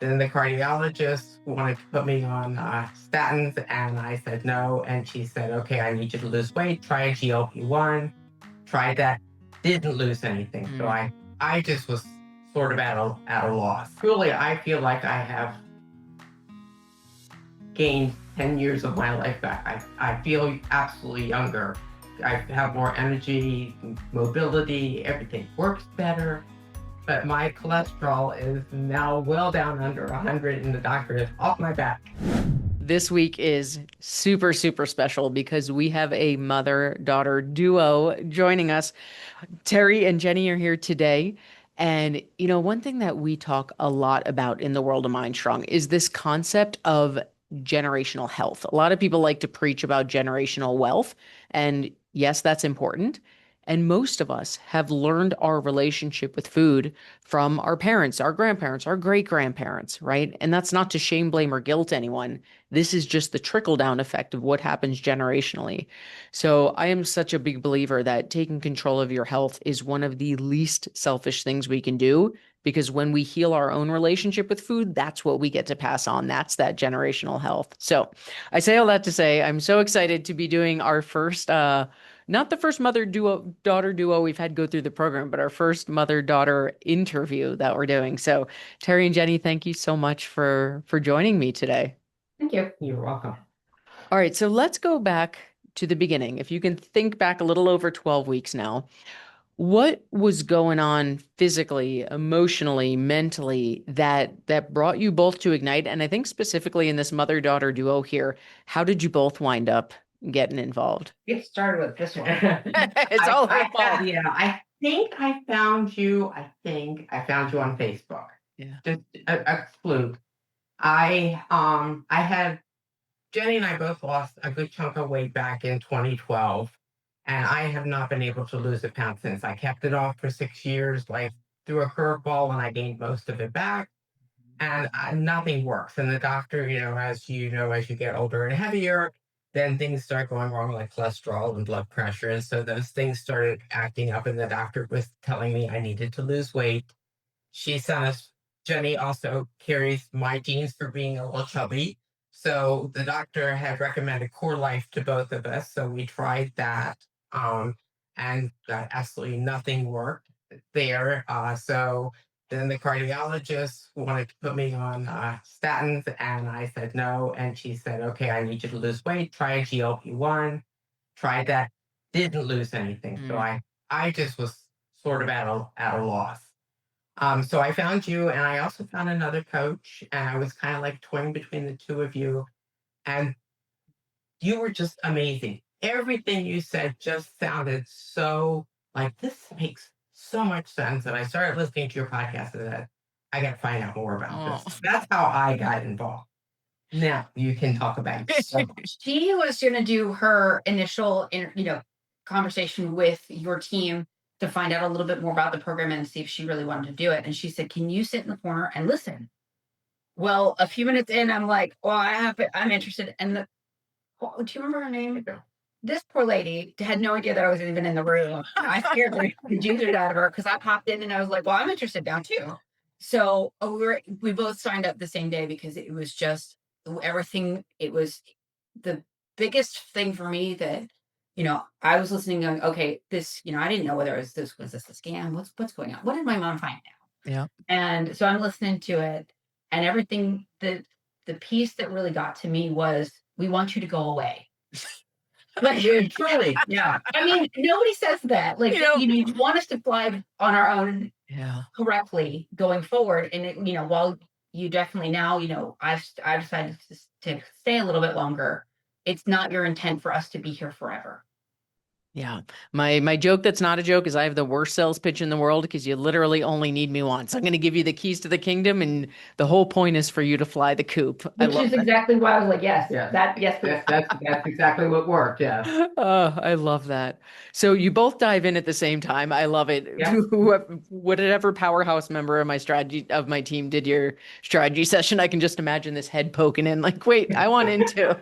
Then the cardiologist wanted to put me on statins, and I said no. And she said, okay, I need you to lose weight. Try a GLP-1. Tried that, didn't lose anything. So Mm. I just was sort of at a loss. Truly, I feel like I have gained 10 years of my life back. I feel absolutely younger. I have more energy, mobility, everything works better. But my cholesterol is now well down under 100, and the doctor is off my back. This week is super, super special because we have a mother-daughter duo joining us. Terry and Jeni are here today. And, one thing that we talk a lot about in the world of Mindstrong is this concept of generational health. A lot of people like to preach about generational wealth. And yes, that's important. And most of us have learned our relationship with food from our parents, our grandparents, our great grandparents, right? And that's not to shame, blame, or guilt anyone. This is just the trickle down effect of what happens generationally. So I am such a big believer that taking control of your health is one of the least selfish things we can do, because when we heal our own relationship with food, that's what we get to pass on. That's that generational health. So I say all that to say, I'm so excited to be doing our first, not the first mother-daughter duo we've had go through the program, but our first mother-daughter interview that we're doing. So Terry and Jeni, thank you so much for joining me today. Thank you. You're welcome. All right, so let's go back to the beginning. If you can think back a little over 12 weeks now, what was going on physically, emotionally, mentally that brought you both to Ignite? And I think specifically in this mother-daughter duo here, how did you both wind up getting involved? Get started with this one. It's all her fault. I think I found you. I found you on Facebook. Yeah. Just a fluke. I had Jeni and I both lost a good chunk of weight back in 2012, and I have not been able to lose a pound since. I kept it off for 6 years, like threw a curveball, and I gained most of it back, and nothing works. And the doctor, as as you get older and heavier, then things start going wrong, like cholesterol and blood pressure. And so those things started acting up, and the doctor was telling me I needed to lose weight. She sent us, Jeni also carries my genes for being a little chubby. So the doctor had recommended Core Life to both of us. So we tried that, and absolutely nothing worked there. So then the cardiologist wanted to put me on statins, and I said no. And she said, okay, I need you to lose weight. Try a GLP-1. Tried that, didn't lose anything. So I just was sort of at a loss. So I found you, and I also found another coach, and I was kind of like toying between the two of you, and you were just amazing. Everything you said just sounded so like this makes so much sense. And I started listening to your podcast, and said, I got to find out more about this. That's how I got involved. Now you can talk about yourself. She was going to do her initial, conversation with your team to find out a little bit more about the program and see if she really wanted to do it. And she said, "Can you sit in the corner and listen?" Well, a few minutes in, I'm like, "Well, I'm interested." And do you remember her name? This poor lady had no idea that I was even in the room. I scared the ginger out of her because I popped in and I was like, "Well, I'm interested now too." So we both signed up the same day because it was just everything. It was the biggest thing for me that I was listening, going, "Okay, this, I didn't know whether was this a scam? What's going on? What did my mom find out?" Yeah. And so I'm listening to it, and everything. The piece that really got to me was, "We want you to go away." Like, truly, yeah. I mean, nobody says that. Like, you want us to fly on our own, correctly going forward. And while you definitely now, I've decided to stay a little bit longer. It's not your intent for us to be here forever. Yeah. My joke that's not a joke is I have the worst sales pitch in the world because you literally only need me once. I'm going to give you the keys to the kingdom, and the whole point is for you to fly the coop. Which is exactly why I was like, yes, that's exactly what worked. Yeah. Oh, I love that. So you both dive in at the same time. I love it. Yeah. Whatever powerhouse member of my team did your strategy session, I can just imagine this head poking in like, wait, I want in too.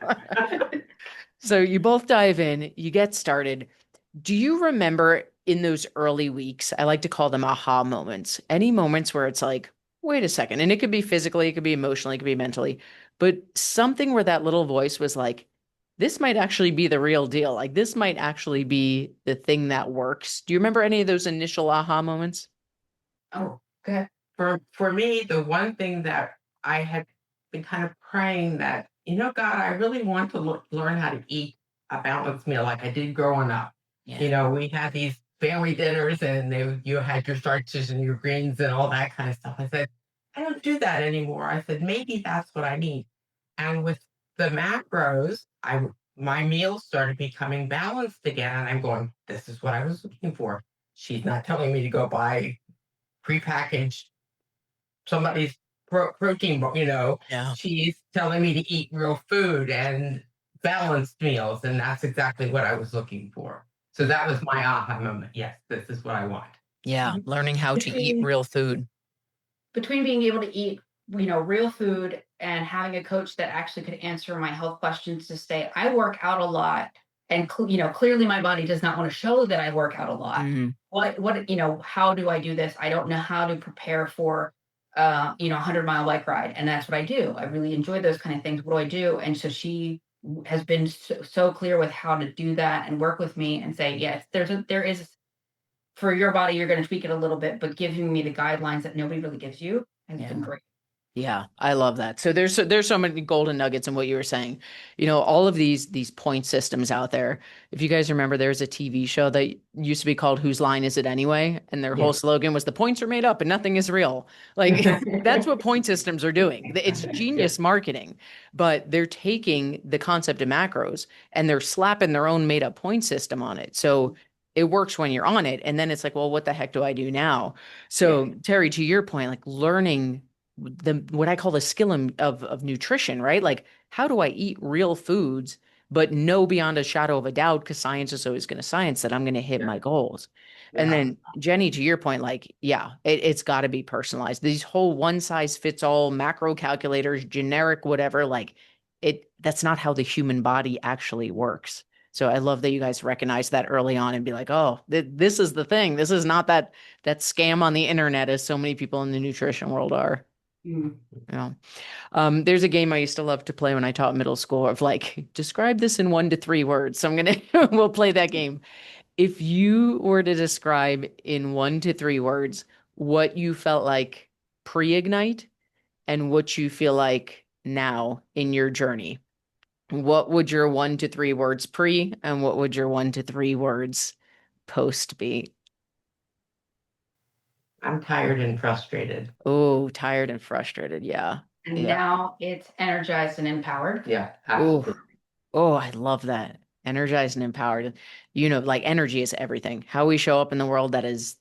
So you both dive in, you get started. Do you remember in those early weeks, I like to call them aha moments, any moments where it's like, wait a second. And it could be physically, it could be emotionally, it could be mentally, but something where that little voice was like, this might actually be the real deal. Like this might actually be the thing that works. Do you remember any of those initial aha moments? Oh, good. For me, the one thing that I had been kind of praying that, God, I really want to learn how to eat a balanced meal like I did growing up. Yeah. We had these family dinners and you had your starches and your greens and all that kind of stuff. I said, I don't do that anymore. I said, maybe that's what I need. And with the macros, my meals started becoming balanced again. And I'm going, this is what I was looking for. She's not telling me to go buy prepackaged somebody's protein, Yeah. she's telling me to eat real food and balanced meals. And that's exactly what I was looking for. So that was my aha moment. Yes, this is what I want. Yeah. Learning how to eat Between real food. between being able to eat, real food and having a coach that actually could answer my health questions to say, I work out a lot. And clearly my body does not want to show that I work out a lot. Mhm. How do I do this? I don't know how to prepare for 100-mile bike ride. And that's what I do. I really enjoy those kind of things. What do I do? And so she has been so clear with how to do that and work with me and say, yes, there is for your body, you're going to tweak it a little bit, but giving me the guidelines that nobody really gives you has Yeah. been great. Yeah, I love that. So there's so many golden nuggets in what you were saying. All of these point systems out there. If you guys remember, there's a TV show that used to be called Whose Line Is It Anyway? And their whole Yeah. slogan was the points are made up and nothing is real. Like that's what point systems are doing. It's Yeah. genius marketing, but they're taking the concept of macros and they're slapping their own made up point system on it. So it works when you're on it. And then it's like, well, what the heck do I do now? Yeah. So Terry, to your point, like learning what I call the skill of nutrition, right? Like, how do I eat real foods, but know beyond a shadow of a doubt, because science is always going to science that I'm going to hit Yeah. my goals. And Yeah. then Jenny, to your point, like, yeah, it's got to be personalized. These whole one size fits all macro calculators, generic, whatever, like that's not how the human body actually works. So I love that you guys recognize that early on and be like, oh, this is the thing. This is not that scam on the internet as so many people in the nutrition world are. Mm. Yeah. There's a game I used to love to play when I taught middle school of like, describe this in 1 to 3 words. So I'm gonna we'll play that game. If you were to describe in 1 to 3 words what you felt like pre-ignite and what you feel like now in your journey, what would your 1 to 3 words pre and what would your 1 to 3 words post be? I'm tired and frustrated. Oh, tired and frustrated. Yeah. And Yeah. now it's energized and empowered. Yeah, Oh, absolutely. oh, I love that. Energized and empowered. Like energy is everything. How we show up in the world, that is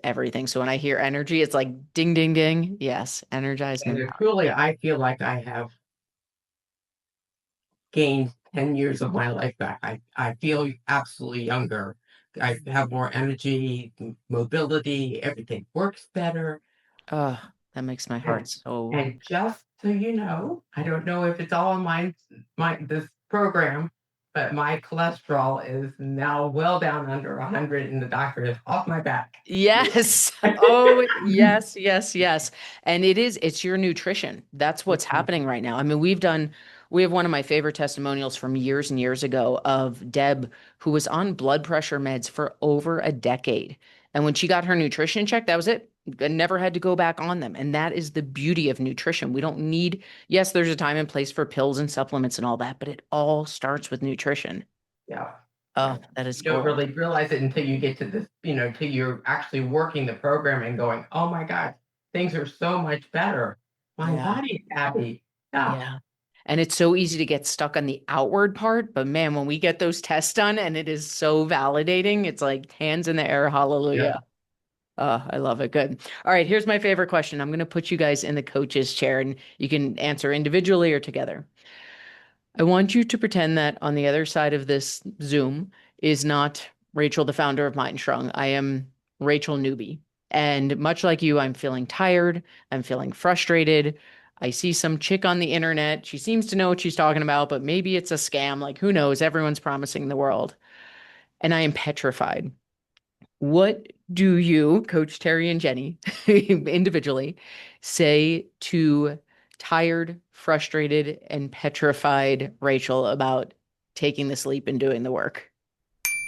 everything. So when I hear energy, it's like ding, ding, ding. Yes, energized and And empowered. truly, I feel like I have gained 10 years of my life back. I feel absolutely younger. I have more energy, mobility, everything works better. Oh, that makes my heart And, so. and just so you know, I don't know if it's all in my this program, but my cholesterol is now well down under 100 and the doctor is off my back. Yes. Oh, yes, yes, yes. And it's your nutrition. That's what's happening right now. I mean, we have one of my favorite testimonials from years and years ago of Deb, who was on blood pressure meds for over a decade. And when she got her nutrition check, that was it. Never had to go back on them. And that is the beauty of nutrition. We don't need, yes, there's a time and place for pills and supplements and all that, but it all starts with nutrition. Yeah. Oh, Yeah. that is You don't gold. really realize it until you get to this, till you're actually working the program and going, oh my God, things are so much better. My Yeah. body's happy. Yeah. Yeah. And it's so easy to get stuck on the outward part. But man, when we get those tests done and it is so validating, it's like hands in the air. Yeah. Hallelujah. I love it. Good. All right. Here's my favorite question. I'm going to put you guys in the coach's chair and you can answer individually or together. I want you to pretend that on the other side of this Zoom is not Rachel, the founder of Mindstrong. I am Rachel Newby. And much like you, I'm feeling tired. I'm feeling frustrated. I see some chick on the internet. She seems to know what she's talking about, but maybe it's a scam. Like, who knows? Everyone's promising the world. And I am petrified. What do you, Coach Terry and Jeni, individually, say to tired, frustrated, and petrified Rachel about taking this leap and doing the work?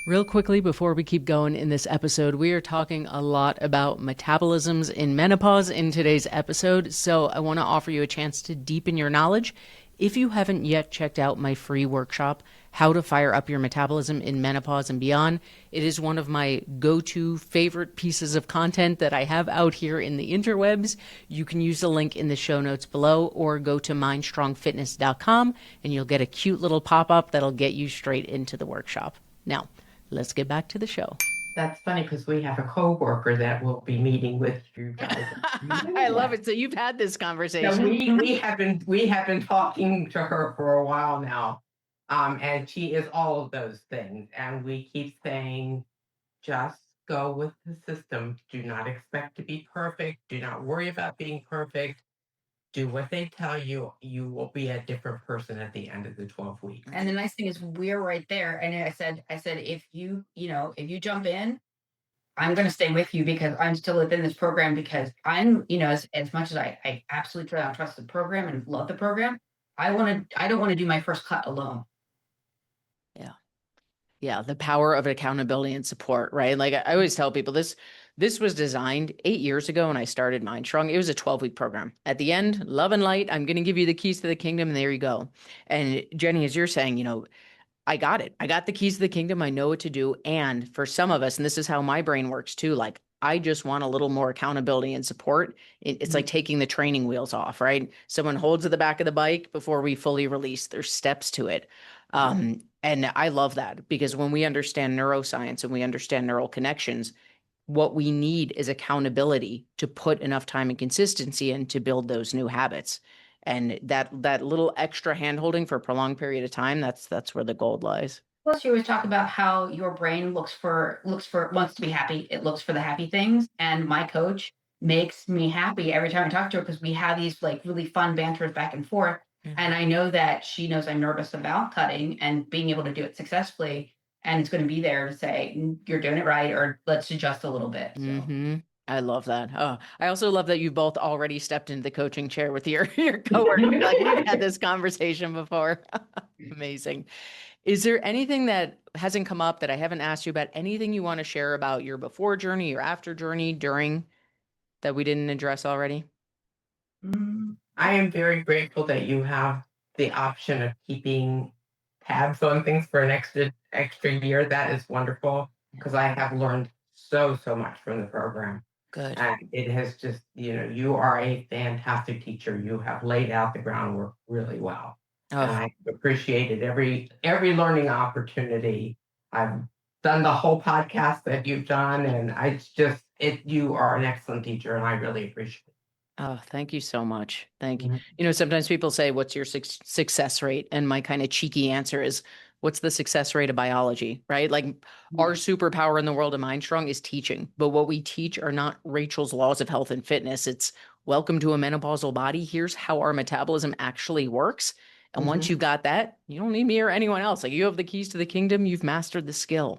Real quickly, before we keep going in this episode, we are talking a lot about metabolisms in menopause in today's episode. So I want to offer you a chance to deepen your knowledge. If you haven't yet checked out my free workshop, How to Fire Up Your Metabolism in Menopause and Beyond, it is one of my go-to favorite pieces of content that I have out here in the interwebs. You can use the link in the show notes below or go to mindstrongfitness.com and you'll get a cute little pop-up that'll get you straight into the workshop. Now, let's get back to the show. That's funny because we have a coworker that will be meeting with you guys. I love it. So you've had this So conversation. we have been talking to her for a while now, and she is all of those things. And we keep saying, just go with the system. Do not expect to be perfect. Do not worry about being perfect. Do what they tell you. You will be a different person at the end of the 12 weeks. And the nice thing is we're right there. And I said, if if you jump in, I'm going to stay with you because I'm still within this program because I'm, as much as I absolutely trust the program and love the program, I don't want to do my first cut alone. Yeah, the power of accountability and support, right? Like I always tell people this was designed 8 years ago when I started Mindstrong. It was a 12-week program. At the end, love and light, I'm going to give you the keys to the kingdom and there you go. And Jeni, as you're saying, I got it. I got the keys to the kingdom. I know what to do. And for some of us, and this is how my brain works too, like I just want a little more accountability and support. It's like taking the training wheels off, right? Someone holds at the back of the bike before we fully release. There's steps to it. And I love that because when we understand neuroscience and we understand neural connections, what we need is accountability to put enough time and consistency in to build those new habits. And that little extra handholding for a prolonged period of time, that's where the gold lies. Plus, you always talk about how your brain wants to be happy. It looks for the happy things. And my coach makes me happy every time I talk to her because we have these like really fun banters back and forth. And I know that she knows I'm nervous about cutting and being able to do it successfully. And it's going to be there to say, you're doing it right, or let's adjust a little bit. So. I love that. Oh, I also love that you both already stepped into the coaching chair with your coworker. Like we've had this conversation before. Amazing. Is there anything that hasn't come up that I haven't asked you about? Anything you want to share about your before journey, your after journey, during that we didn't address already? I am very grateful that you have the option of keeping tabs on things for an extra year. That is wonderful because I have learned so much from the program. Good. And it has just, you are a fantastic teacher. You have laid out the groundwork really well. And I appreciated every learning opportunity. I've done the whole podcast that you've done, and you are an excellent teacher, and I really appreciate it. Oh, thank you so much. Thank you. Sometimes people say, what's your success rate? And my kind of cheeky answer is, what's the success rate of biology, right? Like our superpower in the world of Mindstrong is teaching, but what we teach are not Rachel's laws of health and fitness. It's welcome to a menopausal body. Here's how our metabolism actually works. And once you got that, you don't need me or anyone else. Like you have the keys to the kingdom. You've mastered the skill.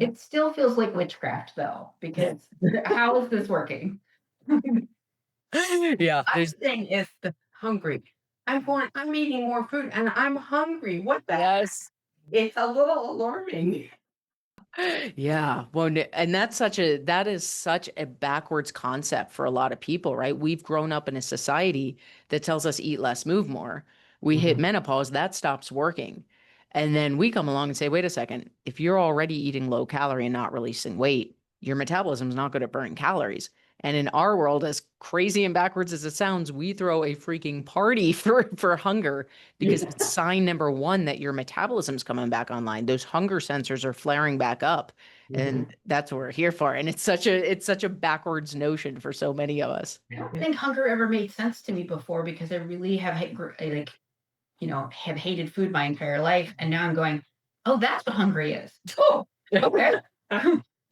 It still feels like witchcraft though, because how is this working? Yeah. The thing is hungry. I'm eating more food and I'm hungry. What the heck? It's a little alarming. Yeah. Well, and that is such a backwards concept for a lot of people, right? We've grown up in a society that tells us eat less, move more. We hit menopause, that stops working. And then we come along and say, wait a second, if you're already eating low calorie and not releasing weight, your metabolism is not good at burning calories. And in our world, as crazy and backwards as it sounds, we throw a freaking party for hunger because it's sign number one that your metabolism's coming back online. Those hunger sensors are flaring back up. And that's what we're here for. And it's such a backwards notion for so many of us. I don't think hunger ever made sense to me before because I really have have hated food my entire life. And now I'm going, oh, that's what hungry is. Oh, okay.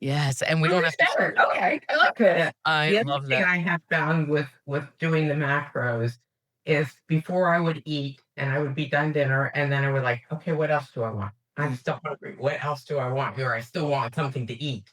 Yes, and we don't have to. Okay, I like it. The other thing I have found with doing the macros is before I would eat and I would be done dinner and then I would like, okay, what else do I want? I'm still hungry. What else do I want? Or I still want something to eat.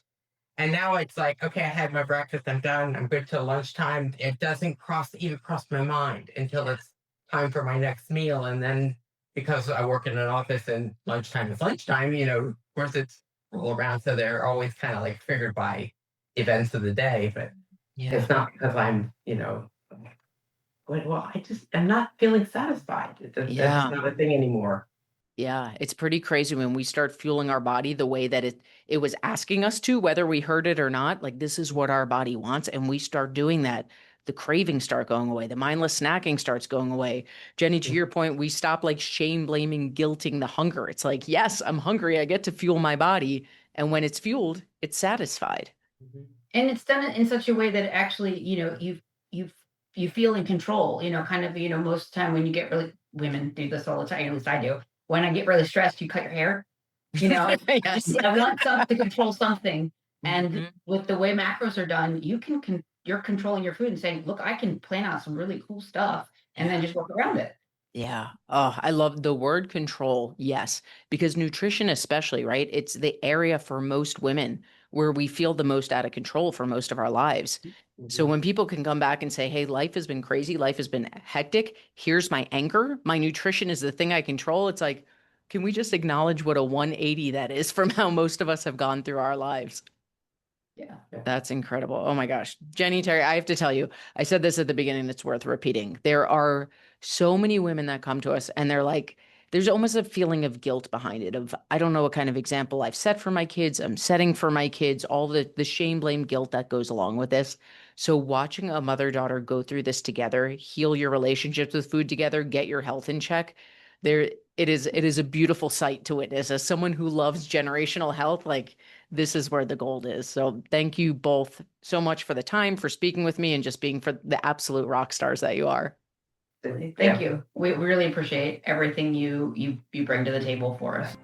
And now it's like, okay, I had my breakfast, I'm done, I'm good till lunchtime. It doesn't even cross my mind until it's time for my next meal. And then because I work in an office and lunchtime is lunchtime, of course it's roll around. So they're always kind of like triggered by events of the day. But Yeah. it's not because I'm not feeling satisfied. That's Yeah. not a thing anymore. Yeah, it's pretty crazy when we start fueling our body the way that it was asking us to, whether we heard it or not. Like this is what our body wants, and we start doing that. The cravings start going away. The mindless snacking starts going away. Jenny, to your point, we stop like shame blaming, guilting the hunger. It's like, yes, I'm hungry. I get to fuel my body, and when it's fueled, it's satisfied. Mhm. And it's done in such a way that actually, you you feel in control, kind of, most of the time when you get really, women do this all the time, at least I do. When I get really stressed, you cut your hair. Yes. I want to control something. And Mhm. with the way macros are done, you're controlling your food and saying, look, I can plan out some really cool stuff and then just work around it. Yeah. Oh, I love the word control. Yes. Because nutrition, especially, right? It's the area for most women where we feel the most out of control for most of our lives. So Mhm. when people can come back and say, hey, life has been crazy, life has been hectic, here's my anchor, my nutrition is the thing I control. It's like, can we just acknowledge what a 180 that is from how most of us have gone through our lives? Yeah. That's incredible. Oh my gosh. Jenny, Terry, I have to tell you, I said this at the beginning, it's worth repeating. There are so many women that come to us and they're like, there's almost a feeling of guilt behind it of I don't know what kind of example I've set for my kids, I'm setting for my kids, all the shame, blame, guilt that goes along with this. So watching a mother-daughter go through this together, heal your relationships with food together, get your health in check, there it is a beautiful sight to witness. As someone who loves generational health, like this is where the gold is. So thank you both so much for the time, for speaking with me, and just being for the absolute rock stars that you are. Thank you. We really appreciate everything you bring to the table for us.